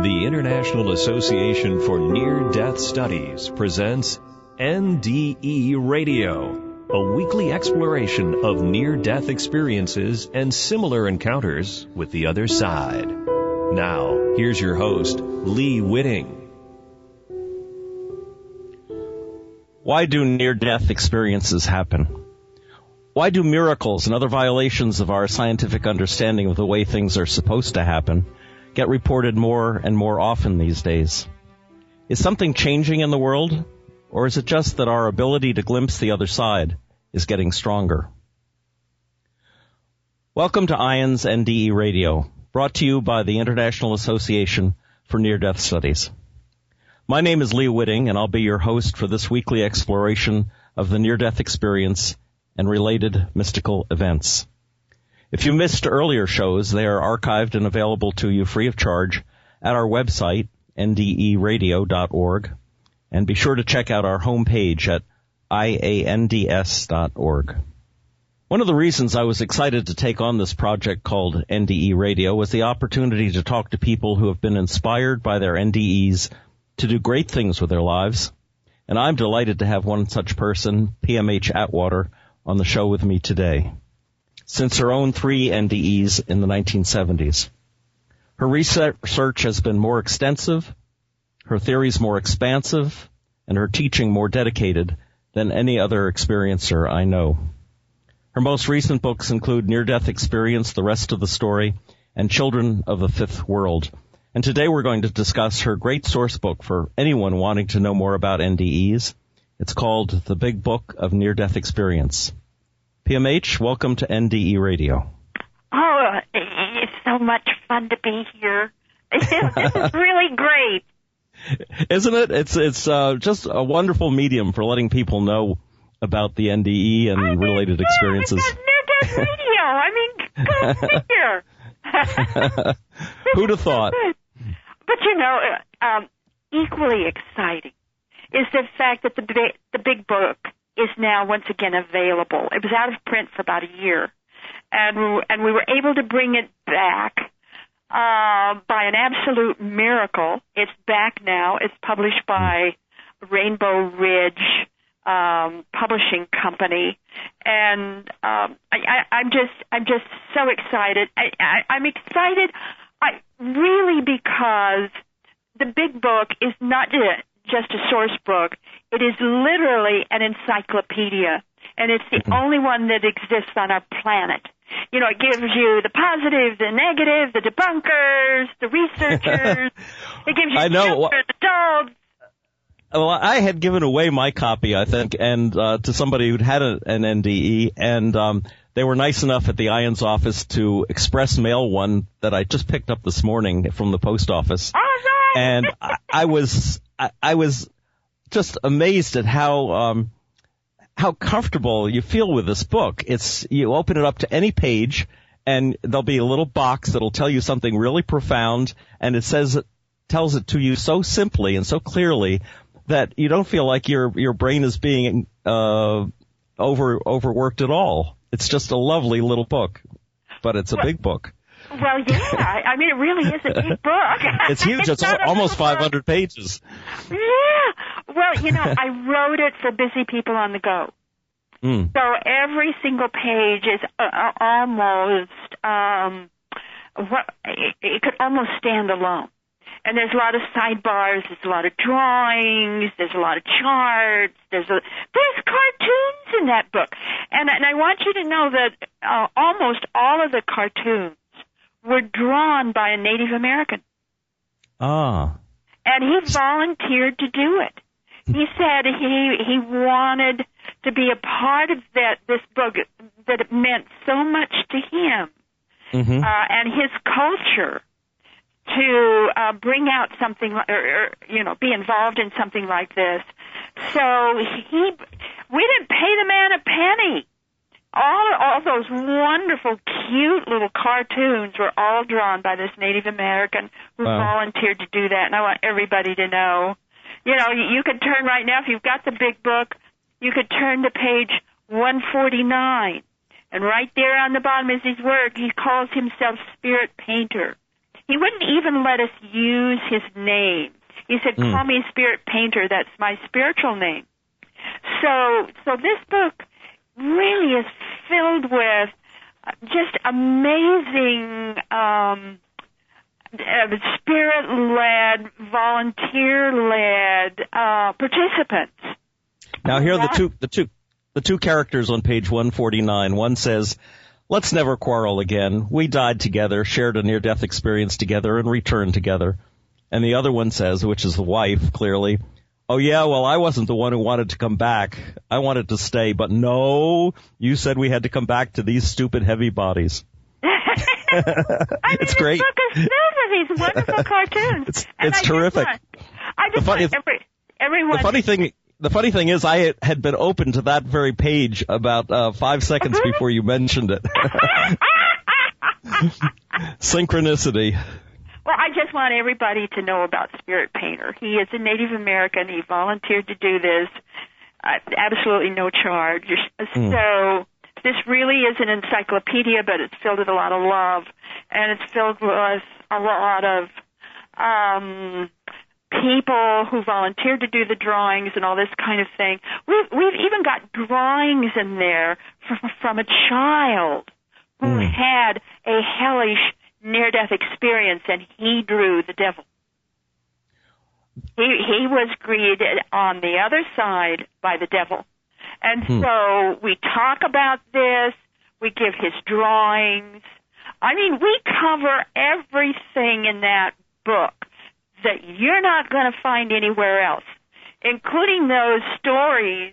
The International Association for Near-Death Studies presents NDE Radio, a weekly exploration of near-death experiences and similar encounters with the other side. Now, here's your host, Lee Whitting. Why do near-death experiences happen? Why do miracles and other violations of our scientific understanding of the way things are supposed to happen get reported more and more often these days? Is something changing in the world, or is it just that our ability to glimpse the other side is getting stronger? Welcome to IONS NDE Radio, brought to you by the International Association for Near-Death Studies. My name is Lee Whitting, and I'll be your host for this weekly exploration of the near-death experience and related mystical events. If you missed earlier shows, they are archived and available to you free of charge at our website, nderadio.org, and be sure to check out our homepage at iands.org. One of the reasons I was excited to take on this project called NDE Radio was the opportunity to talk to people who have been inspired by their NDEs to do great things with their lives, and I'm delighted to have one such person, P.M.H. Atwater, on the show with me today. Since her own 3 NDEs in the 1970s. Her research has been more extensive, her theories more expansive, and her teaching more dedicated than any other experiencer I know. Her most recent books include Near-Death Experience, The Rest of the Story, and Children of the Fifth World. And today we're going to discuss her great source book for anyone wanting to know more about NDEs. It's called The Big Book of Near-Death Experience. PMH, welcome to NDE Radio. Oh, it's so much fun to be here. This is really great. Isn't it? It's just a wonderful medium for letting people know about the NDE and related experiences. Near-Death Radio. Go figure. Who'd have thought? But equally exciting is the fact that the big book is now once again available. It was out of print for about a year, and we were able to bring it back by an absolute miracle. It's back now. It's published by Rainbow Ridge Publishing Company, and I'm just so excited. I'm excited, really, because the big book is not just a source book. It is literally an encyclopedia, and it's the only one that exists on our planet. You know, it gives you the positive, the negative, the debunkers, the researchers. It gives you children, adults. Well, I had given away my copy, I think, and to somebody who'd had an NDE, and they were nice enough at the IONS office to express mail one that I just picked up this morning from the post office. All right. And I was just amazed at how comfortable you feel with this book. You open it up to any page, and there'll be a little box that'll tell you something really profound, and tells it to you so simply and so clearly that you don't feel like your brain is being overworked at all. It's just a lovely little book, but it's a big book. Well, yeah. I mean, it really is a big book. It's huge. It's almost 500 pages. Yeah. Well, I wrote it for busy people on the go. So every single page is almost, it could almost stand alone. And there's a lot of sidebars, there's a lot of drawings, there's a lot of charts, there's cartoons in that book. And I want you to know that almost all of the cartoons were drawn by a Native American. Ah. And he volunteered to do it. He said he wanted to be a part of this book, that it meant so much to him and his culture to bring out something, or be involved in something like this. So we didn't pay the man a penny. All those wonderful, cute little cartoons were all drawn by this Native American who volunteered to do that. And I want everybody to know, you could turn right now, if you've got the big book, you could turn to page 149. And right there on the bottom is his work. He calls himself Spirit Painter. He wouldn't even let us use his name. He said, call me Spirit Painter. That's my spiritual name. So this book really is filled with just amazing spirit-led, volunteer-led participants. Now here are the two characters on page 149. One says, "Let's never quarrel again. We died together, shared a near-death experience together, and returned together." And the other one says, which is the wife, clearly, "Oh yeah, well, I wasn't the one who wanted to come back. I wanted to stay, but no, you said we had to come back to these stupid heavy bodies." It's great. This book is filled with these wonderful cartoons. It's terrific. The funny thing is, I had been open to that very page about 5 seconds before you mentioned it. Synchronicity. Well, I just want everybody to know about Spirit Painter. He is a Native American. He volunteered to do this. Absolutely no charge. So this really is an encyclopedia, but it's filled with a lot of love, and it's filled with a lot of people who volunteered to do the drawings and all this kind of thing. We've even got drawings in there from a child who had a hellish near-death experience, and he drew the devil. He was greeted on the other side by the devil. And so we talk about this, we give his drawings. I mean, we cover everything in that book that you're not going to find anywhere else, including those stories,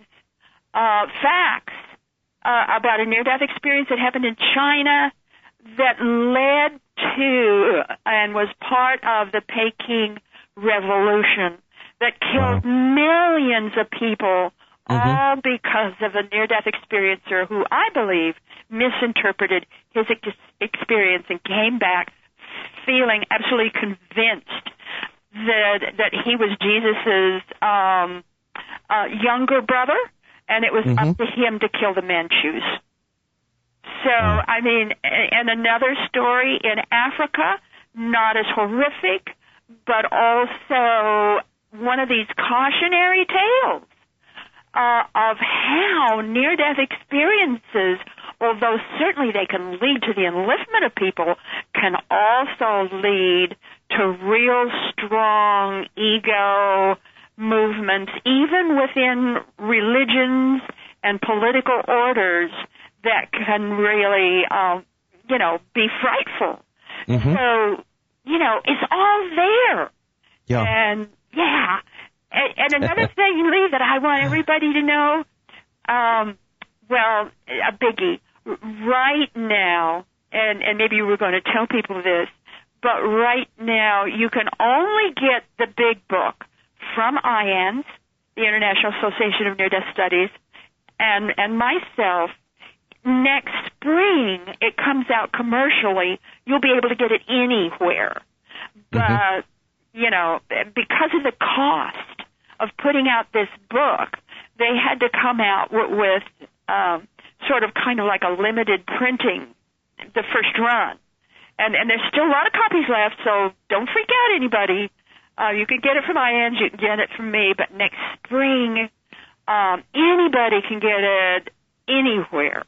facts about a near-death experience that happened in China that led to and was part of the Peking Revolution that killed millions of people, all because of a near-death experiencer who I believe misinterpreted his experience and came back feeling absolutely convinced that he was Jesus's younger brother, and it was up to him to kill the Manchus. So, I mean, and another story in Africa, not as horrific, but also one of these cautionary tales of how near-death experiences, although certainly they can lead to the enliftment of people, can also lead to real strong ego movements, even within religions and political orders that can really, be frightful. So, it's all there. Yeah. And, and another thing, Lee, that I want everybody to know, a biggie, right now, and maybe we're going to tell people this, but right now you can only get the big book from IANS, the International Association of Near-Death Studies, and myself. Next spring, it comes out commercially. You'll be able to get it anywhere. But, because of the cost of putting out this book, they had to come out with sort of kind of like a limited printing, the first run. And there's still a lot of copies left, so don't freak out, anybody. You can get it from IANS, you can get it from me, but next spring, anybody can get it anywhere.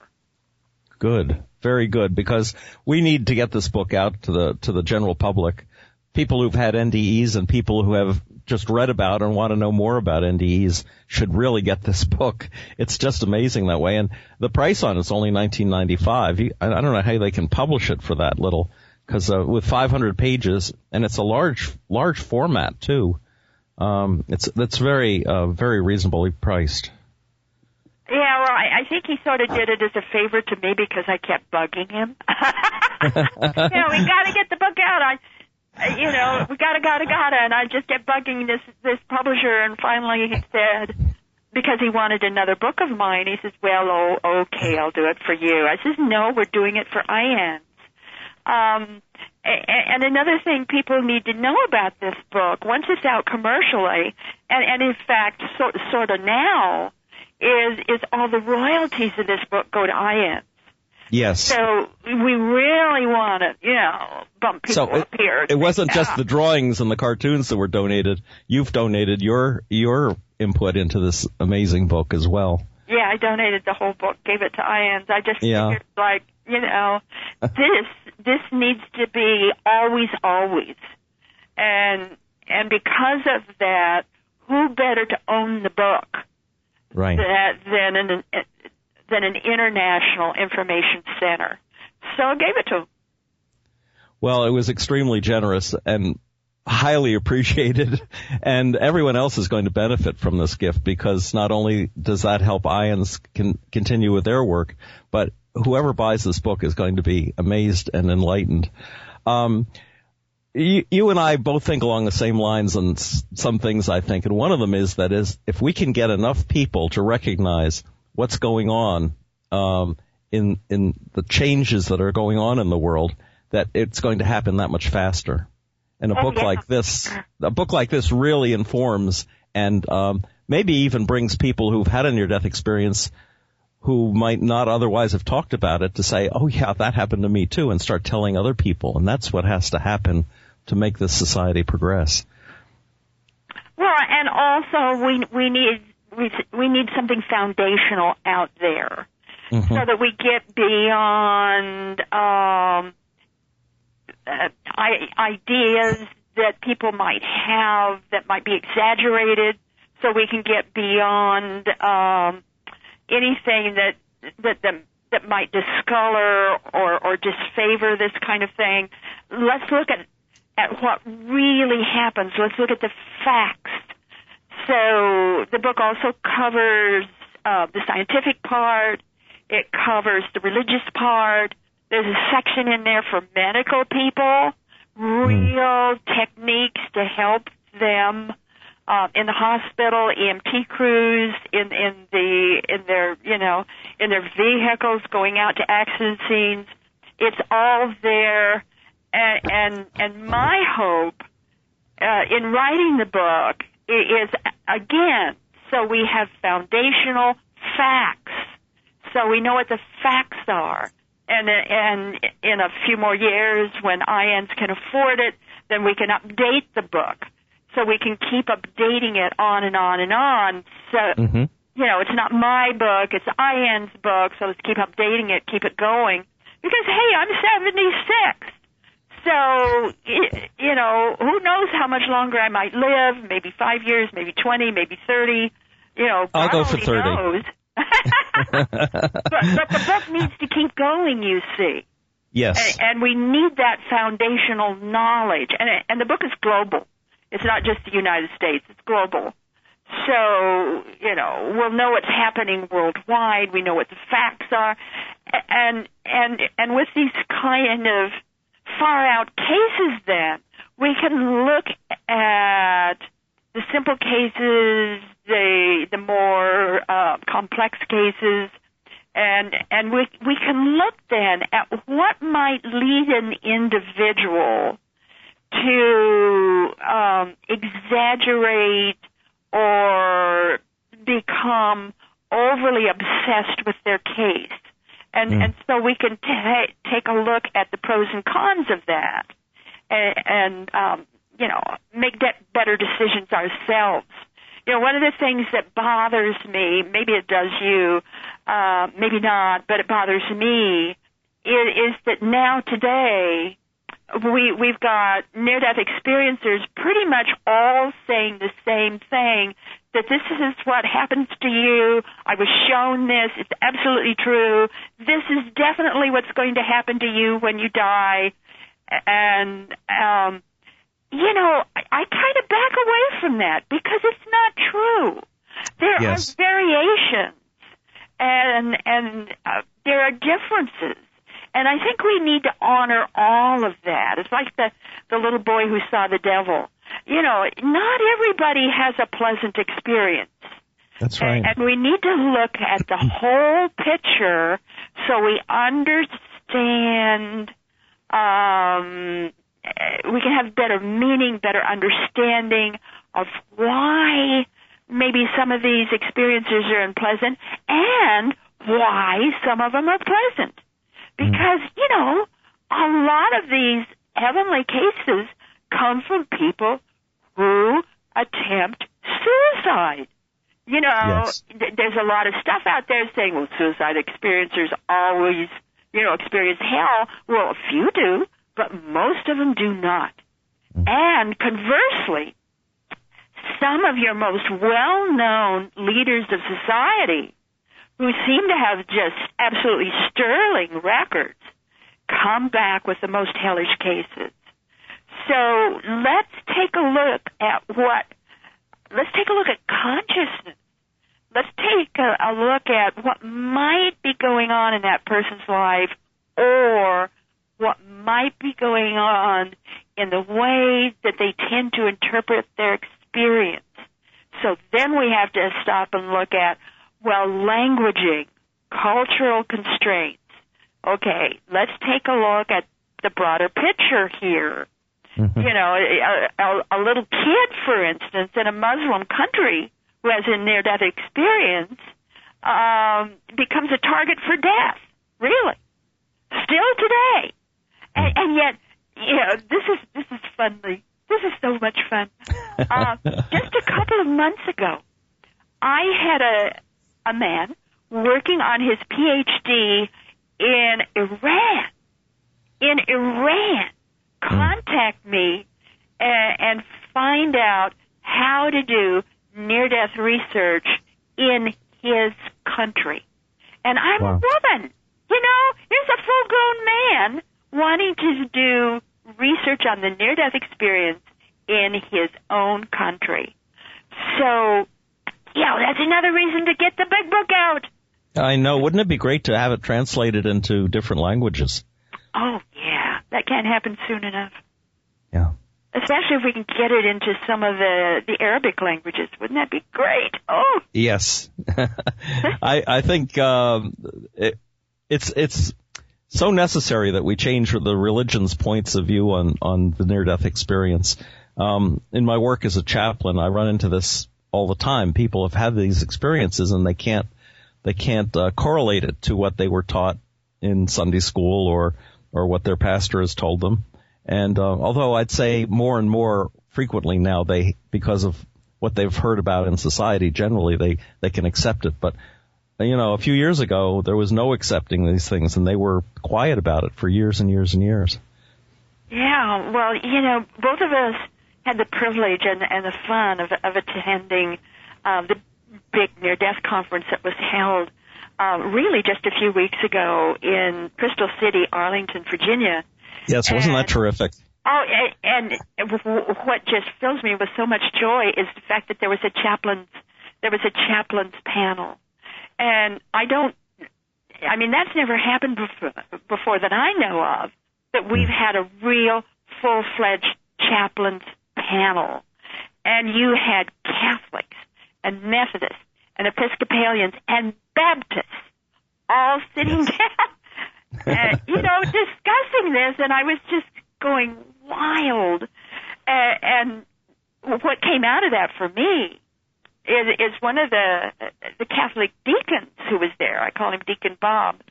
Good. Very good, because we need to get this book out to the general public. People who've had NDEs and people who have just read about and want to know more about NDEs should really get this book. It's just amazing that way. And the price on it's only $19.95. I don't know how they can publish it for that little, because with 500 pages, and it's a large format too. That's very reasonably priced. Yeah, well, I think he sort of did it as a favor to me because I kept bugging him. We got to get the book out. We gotta, and I just kept bugging this publisher, and finally he said, because he wanted another book of mine, he says, well, okay, I'll do it for you. I says, no, we're doing it for IANS. And another thing people need to know about this book, once it's out commercially, and in fact, sort of now, is all the royalties of this book go to IANS. Yes. So we really want to, bump people up here. It wasn't just the drawings and the cartoons that were donated. You've donated your input into this amazing book as well. Yeah, I donated the whole book, gave it to IANS. I just figured, this needs to be always. And because of that, who better to own the book than an international information center? So I gave it to him. Well, it was extremely generous and highly appreciated, and everyone else is going to benefit from this gift, because not only does that help IANS continue with their work, but whoever buys this book is going to be amazed and enlightened. You and I both think along the same lines on some things, I think, and one of them is if we can get enough people to recognize what's going on in the changes that are going on in the world, that it's going to happen that much faster. And a book like this really informs and maybe even brings people who've had a near-death experience who might not otherwise have talked about it to say, oh yeah, that happened to me too, and start telling other people. And that's what has to happen to make this society progress. Well, and also we need something foundational out there, so that we get beyond ideas that people might have that might be exaggerated, so we can get beyond anything that might discolor or disfavor this kind of thing. Let's look at what really happens. Let's look at the facts. So the book also covers the scientific part. It covers the religious part. There's a section in there for medical people, real techniques to help them in the hospital, EMT crews, in their vehicles going out to accident scenes. It's all there, and my hope in writing the book is, again, so we have foundational facts, so we know what the facts are. And in a few more years, when IANS can afford it, then we can update the book. So we can keep updating it on and on and on. So, it's not my book, it's IANS' book, so let's keep updating it, keep it going. Because, hey, I'm 76. So, who knows how much longer I might live, maybe 5 years, maybe 20, maybe 30. I'll go for 30. Knows. but the book needs to keep going, you see. Yes. And we need that foundational knowledge. And the book is global. It's not just the United States. It's global. So, we'll know what's happening worldwide. We know what the facts are. And with these kind of far-out cases, then, we can look at the simple cases, the more complex cases, and we can look then at what might lead an individual to exaggerate or become overly obsessed with their case. And so we can take a look at the pros and cons of that and make better decisions ourselves. One of the things that bothers me, maybe it does you, maybe not, but it bothers me, is that now today we've got near-death experiencers pretty much all saying the same thing, that this is what happens to you. I was shown this. It's absolutely true. This is definitely what's going to happen to you when you die. And, I kind of back away from that because it's not true. There are variations and there are differences. And I think we need to honor all of that. It's like the little boy who saw the devil. Not everybody has a pleasant experience. That's right. And we need to look at the whole picture so we understand, we can have better meaning, better understanding of why maybe some of these experiences are unpleasant and why some of them are pleasant. Because, a lot of these heavenly cases come from people who attempt suicide. Yes. There's a lot of stuff out there saying, well, suicide experiencers always, experience hell. Well, a few do, but most of them do not. And conversely, some of your most well-known leaders of society who seem to have just absolutely sterling records come back with the most hellish cases. So let's take a look at consciousness. Let's take a look at what might be going on in that person's life, or what might be going on in the way that they tend to interpret their experience. So then we have to stop and look at, languaging, cultural constraints. Okay, let's take a look at the broader picture here. Mm-hmm. A little kid, for instance, in a Muslim country who has a near-death experience becomes a target for death, really, still today. And yet, this is fun. This is so much fun. Just a couple of months ago, I had a man working on his Ph.D. in Iran, contact me and find out how to do near-death research in his country. And I'm a woman. Here's a full-grown man wanting to do research on the near-death experience in his own country. So, that's another reason to get the big book out. I know. Wouldn't it be great to have it translated into different languages? Oh, yeah. That can't happen soon enough. Yeah. Especially if we can get it into some of the Arabic languages. Wouldn't that be great? Oh. Yes. I think it's so necessary that we change the religion's points of view on the near-death experience. In my work as a chaplain, I run into this all the time. People have had these experiences and they can't correlate it to what they were taught in Sunday school or what their pastor has told them. And although I'd say more and more frequently now, because of what they've heard about in society generally, they can accept it. But a few years ago, there was no accepting these things, and they were quiet about it for years and years and years. Yeah, well, both of us had the privilege and the fun of attending the big near-death conference that was held really just a few weeks ago in Crystal City, Arlington, Virginia. Yes, wasn't that terrific? Oh, and what just fills me with so much joy is the fact that there was a chaplain's panel. And that's never happened before that I know of, that we've had a real full-fledged chaplain's panel. And you had Catholics and Methodists and Episcopalians and Baptists all sitting down, discussing this, and I was just going wild. And what came out of that for me is one of the Catholic deacons who was there. I call him Deacon Bob.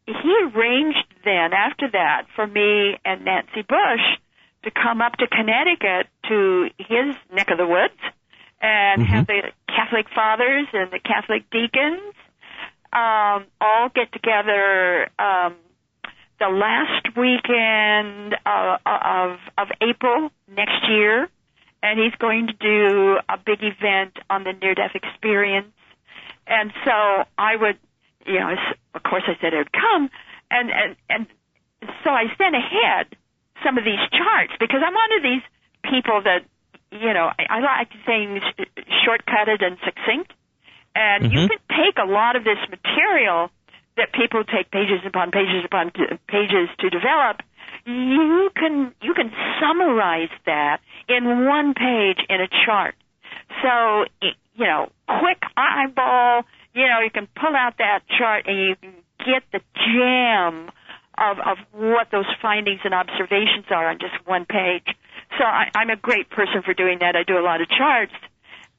He arranged then, after that, for me and Nancy Bush to come up to Connecticut to his neck of the woods and have the Catholic fathers and the Catholic deacons all get together the last weekend of April next year, and he's going to do a big event on the near-death experience. And so I would, of course I said I would come, and so I sent ahead some of these charts, because I'm one of these people that, I like saying shortcutted and succinct. And you can take a lot of this material that people take pages upon pages upon pages to develop. You can summarize that in one page in a chart. So, quick eyeball, you can pull out that chart and you can get the gem of what those findings and observations are on just one page. So I'm a great person for doing that. I do a lot of charts.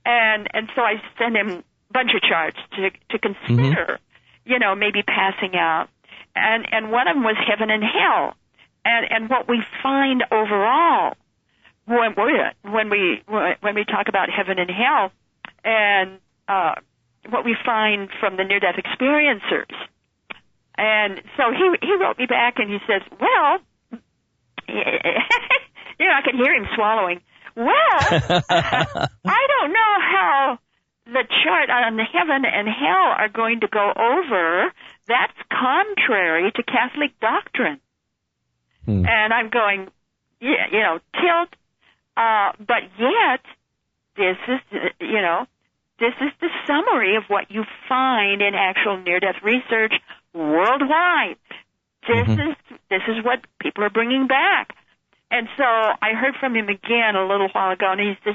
And so I send him a bunch of charts to consider, maybe passing out. and one of them was heaven and hell. And what we find overall when we talk about heaven and hell, and what we find from the near-death experiencers. And so he wrote me back and he says, well, I could hear him swallowing. Well, I don't know how the chart on the heaven and hell are going to go over. That's contrary to Catholic doctrine. And I'm going, tilt. But yet, this is the summary of what you find in actual near-death research worldwide. This is what people are bringing back. And so I heard from him again a little while ago, and he says,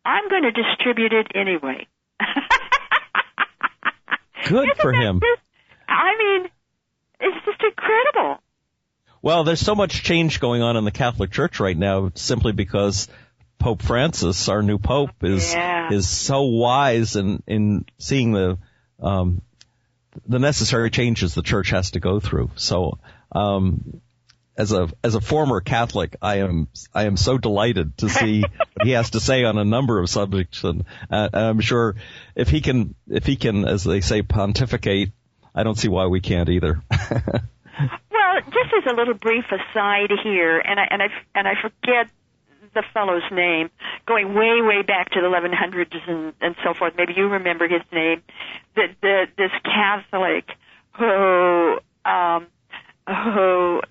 I'm going to distribute it anyway. Good for him. It's just incredible. Well, there's so much change going on in the Catholic Church right now simply because Pope Francis, our new Pope, is so wise in seeing the necessary changes the Church has to go through. So, as a former Catholic, I am so delighted to see what he has to say on a number of subjects, and I'm sure if he can, as they say, pontificate, I don't see why we can't either. Well, just as a little brief aside here, and I forget the fellow's name, going way back to the 1100s and so forth. Maybe you remember his name. This Catholic who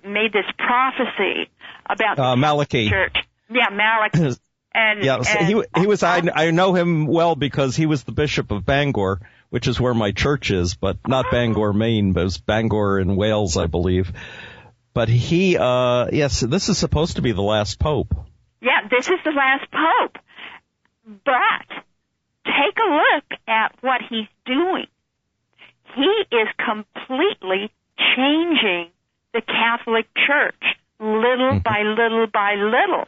made this prophecy about the Malachi. Church. Yeah, Malachi. He was. I know him well because he was the Bishop of Bangor, which is where my church is, but not Bangor, Maine, but it was Bangor in Wales, I believe. But he, this is supposed to be the last Pope. Yeah, this is the last Pope. But take a look at what he's doing. He is completely changing the Catholic Church little by little by little.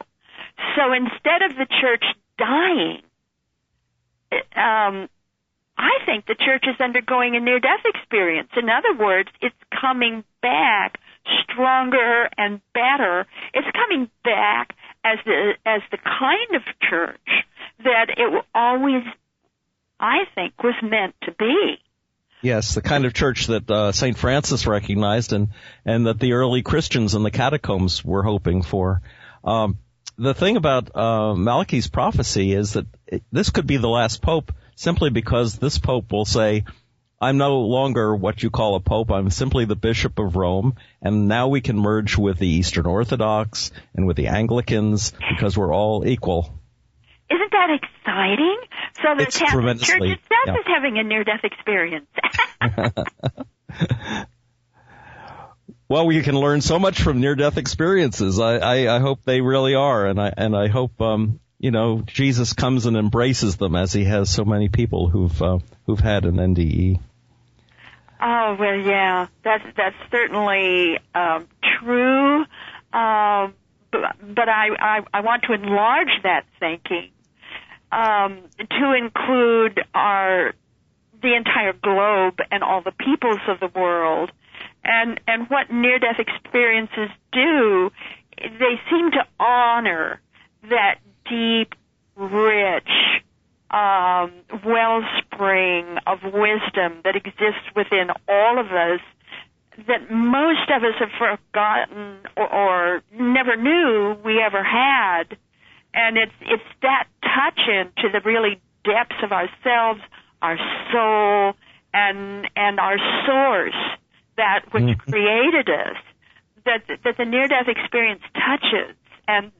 So instead of the Church dying, I think the Church is undergoing a near-death experience. In other words, it's coming back stronger and better. It's coming back as the kind of church that it always, I think, was meant to be. Yes, the kind of church that St. Francis recognized and that the early Christians in the catacombs were hoping for. The thing about Malachi's prophecy is that this could be the last pope simply because this pope will say, I'm no longer what you call a pope. I'm simply the Bishop of Rome, and now we can merge with the Eastern Orthodox and with the Anglicans because we're all equal. Isn't that exciting? So the Catholic Church itself is having a near-death experience. Well, you can learn so much from near-death experiences. I hope they really are, and I hope Jesus comes and embraces them as he has so many people who've had an NDE. Oh well, yeah, that's certainly true. But I want to enlarge that thinking to include the entire globe and all the peoples of the world. And what near-death experiences do, they seem to honor that deep, rich wellspring of wisdom that exists within all of us that most of us have forgotten or never knew we ever had. And it's that touch into the really depths of ourselves, our soul, and our source, that which created us, that the near-death experience touches and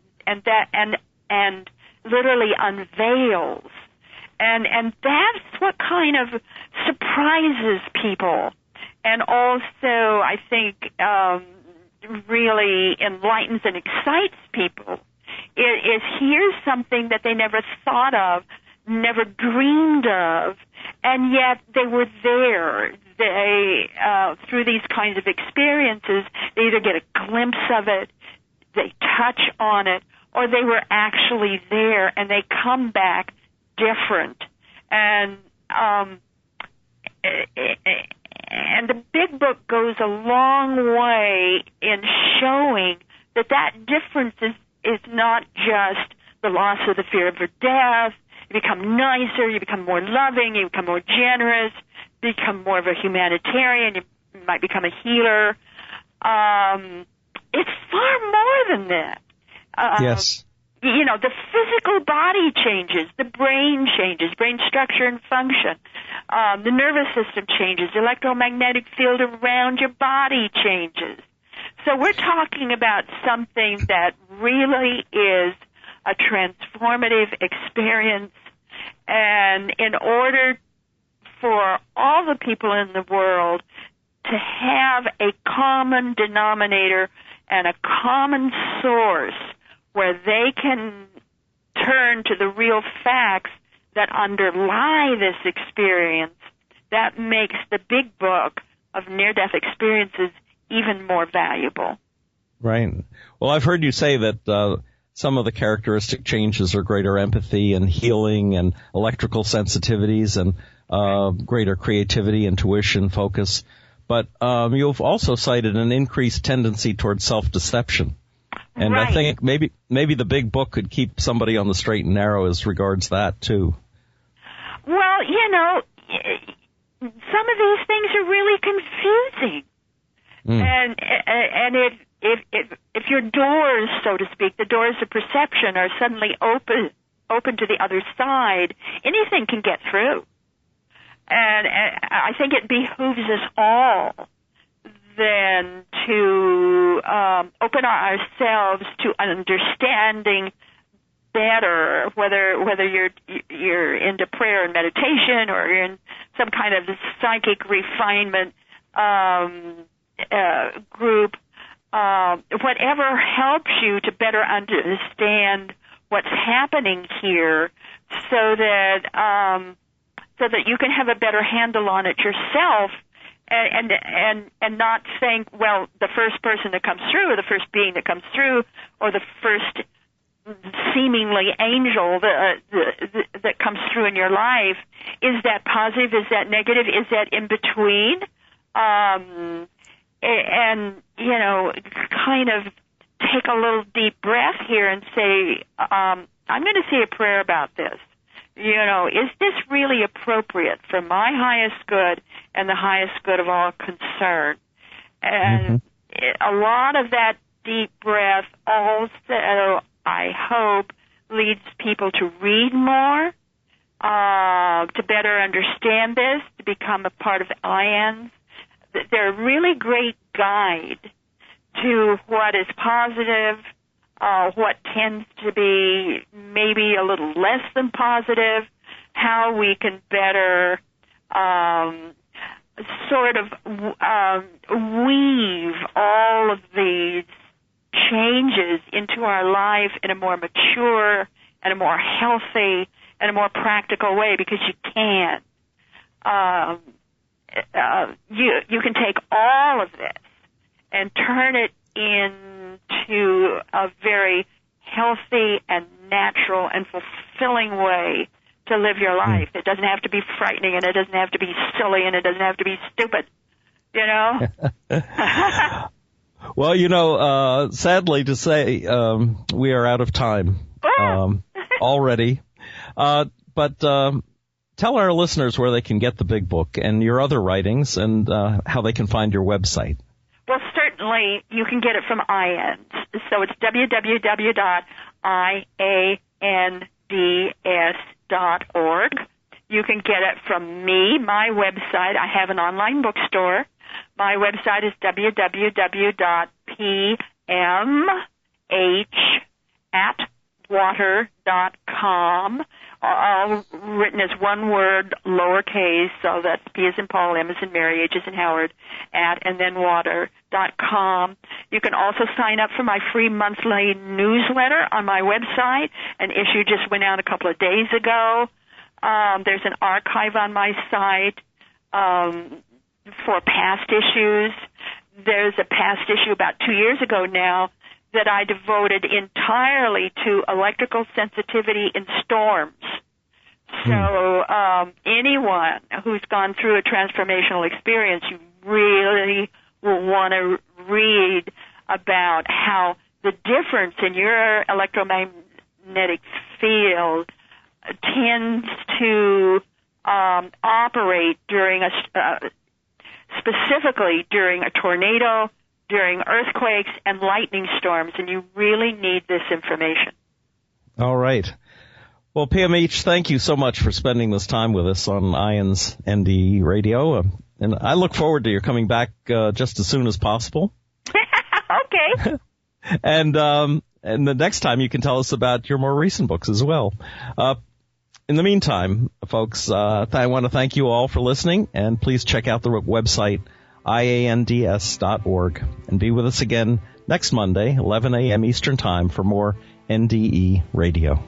literally unveils. And that's what kind of surprises people, and also I think really enlightens and excites people. Is here's something that they never thought of, never dreamed of, and yet they were there. They through these kinds of experiences, they either get a glimpse of it, they touch on it, or they were actually there, and they come back different. And And the big book goes a long way in showing that difference is not just the loss of the fear of death. You become nicer, you become more loving, you become more generous, become more of a humanitarian, you might become a healer. It's far more than that. Yes. You know, the physical body changes, the brain changes, brain structure and function. The nervous system changes, the electromagnetic field around your body changes. So we're talking about something that really is a transformative experience. And in order for all the people in the world to have a common denominator and a common source where they can turn to the real facts that underlie this experience, that makes the big book of near-death experiences even more valuable. Right. Well, I've heard you say that some of the characteristic changes are greater empathy and healing and electrical sensitivities and greater creativity, intuition, focus. But you've also cited an increased tendency towards self-deception. And right. I think maybe the big book could keep somebody on the straight and narrow as regards that, too. Well, you know, some of these things are really confusing. And if your doors, so to speak, the doors of perception are suddenly open to the other side, anything can get through. And I think it behooves us all then to open ourselves to understanding better, whether you're into prayer and meditation or you're in some kind of psychic refinement group, whatever helps you to better understand what's happening here, so that you can have a better handle on it yourself, and not think, well, the first person that comes through, or the first being that comes through, or the first seemingly angel that comes through in your life, is that positive? Is that negative? Is that in between? And, you know, kind of take a little deep breath here and say, I'm going to say a prayer about this. You know, is this really appropriate for my highest good and the highest good of all concerned? And a lot of that deep breath also, I hope, leads people to read more, to better understand this, to become a part of IANS. They're a really great guide to what is positive, what tends to be maybe a little less than positive, how we can better sort of weave all of these changes into our life in a more mature and a more healthy and a more practical way, because you can. You can take all of this and turn it into a very healthy and natural and fulfilling way to live your life. It doesn't have to be frightening, and it doesn't have to be silly, and it doesn't have to be stupid, you know? Well, you know, sadly to say, we are out of time already. But tell our listeners where they can get the big book and your other writings, and how they can find your website. Well, certainly you can get it from IANS. So it's www.iands.org. You can get it from me, my website. I have an online bookstore. My website is www.PMH@water.com. All written as one word, lowercase, so that's P as in Paul, M as in Mary, H as in Howard, and then water.com. You can also sign up for my free monthly newsletter on my website. An issue just went out a couple of days ago. There's an archive on my site for past issues. There's a past issue about 2 years ago now that I devoted entirely to electrical sensitivity in storms. So anyone who's gone through a transformational experience, you really will want to read about how the difference in your electromagnetic field tends to operate during specifically during a tornado, during earthquakes and lightning storms, and you really need this information. All right. Well, P.M.H., thank you so much for spending this time with us on IONS NDE Radio, and I look forward to your coming back just as soon as possible. Okay. And the next time you can tell us about your more recent books as well. In the meantime, folks, I want to thank you all for listening, and please check out the website iands.org, and be with us again next Monday, 11 a.m. Eastern Time, for more NDE Radio.